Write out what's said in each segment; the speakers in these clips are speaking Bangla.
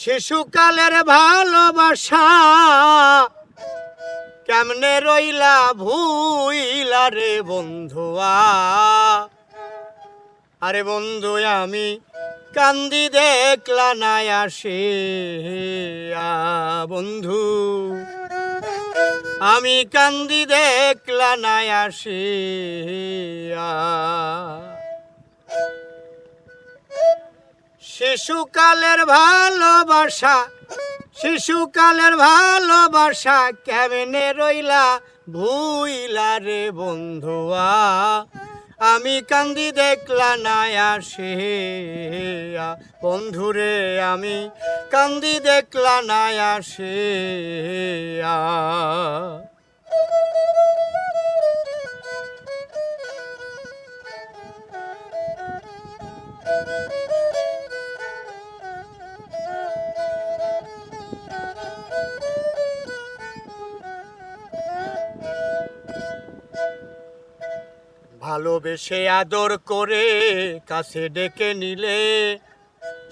শিশুকালের ভালোবাসা কেমনে রইলা ভুইলা রে বন্ধুয়া। আরে বন্ধু আমি কান্দি দেখলা নাই আসিয়া, বন্ধু আমি কান্দি দেখলা নাই আসিয়া। শিশুকালের ভালোবাসা, শিশুকালের ভালোবাসা কেমনে রইলা ভুইলা রে বন্ধুয়া। আমি কান্দি দেখলা নাই আসিয়া, বন্ধুরে আমি কান্দি দেখলা নাই আসিয়া। ভালোবেসে আদর করে কাছে ডেকে নিলে,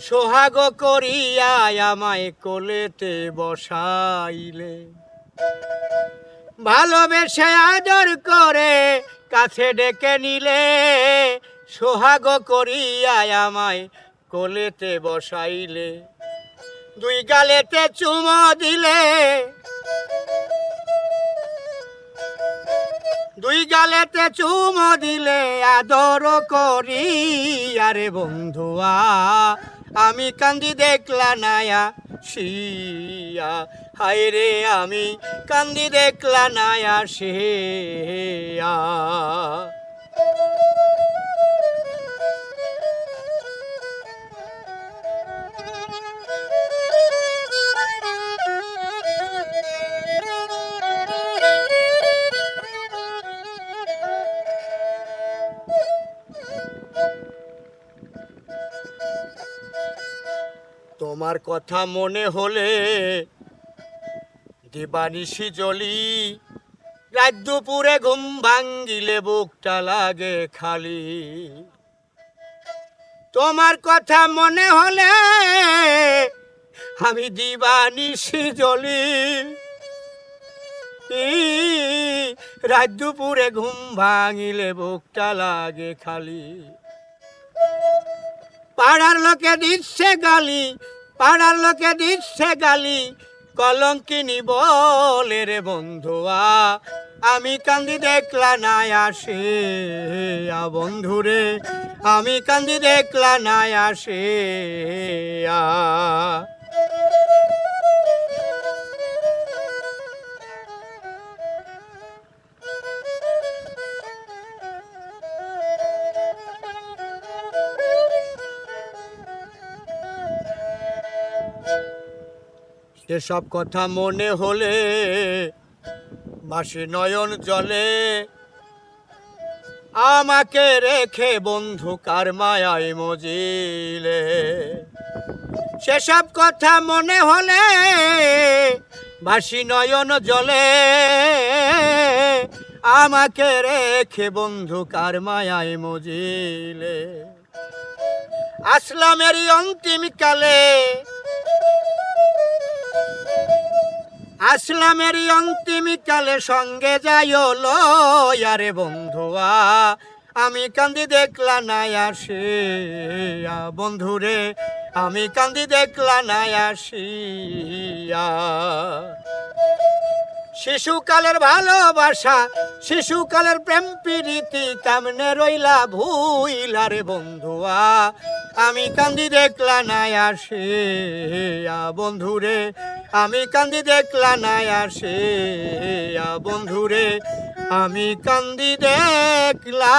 সোহাগ করিয়া আমায় কোলেতে বসাইলে। ভালোবেসে আদর করে কাছে ডেকে নিলে, সোহাগ করিয়া আমায় কোলেতে বসাইলে। দুই গালেতে চুমো দিলে, দুই গালেতে চুমো দিলে আদর করি। আরে বন্ধুয়া আমি কান্দি দেখলা নায়া শিয়া, হায় রে আমি কান্দি দেখলা নায়া শিয়া। তোমার কথা মনে হলে দিবানিশি জ্বলি, রাত দুপুরে ঘুম ভাঙ্গিলে বুকটা লাগে খালি। তোমার কথা মনে হলে আমি দিবানিশি জ্বলি, রাত দুপুরে ঘুম ভাঙিলে বুকটা লাগে খালি। পাড়ার লোকে দিচ্ছে গালি, পাড়ার লোকে দিচ্ছে গালি, কলঙ্কিনী বলে রে বন্ধুয়া আমি কান্দি দেখলা নাই আসিয়া, বন্ধুরে আমি কান্দি দেখলা নাই আসিয়া। সেসব কথা মনে হলে ভাসে নয়ন জলে, আমাকে রেখে বন্ধু কার মায়ায় মজিলে। সেসব কথা মনে হলে ভাসি নয়ন জলে, আমাকে রেখে বন্ধু কার মায়ায় মজিলে। আসলামেরই অন্তিম কালে, আসলামেরই অন্তিম কালে সঙ্গে যাইও লয়ারে বন্ধুয়া আমি কান্দি দেখলা নাই আসিয়া, বন্ধুরে আমি কান্দি দেখলা নাই আসিয়া। শিশুকালের ভালোবাসা, শিশুকালের প্রেম প্রীতি কেমনে রইলা ভুইলা রে বন্ধুয়া আমি কান্দি দেখলা নাই আসিয়া, বন্ধুরে আমি কান্দি দেখলা নাই আসিয়া, বন্ধুরে আমি কান্দি দেখলা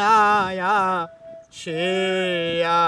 নাই আসিয়া।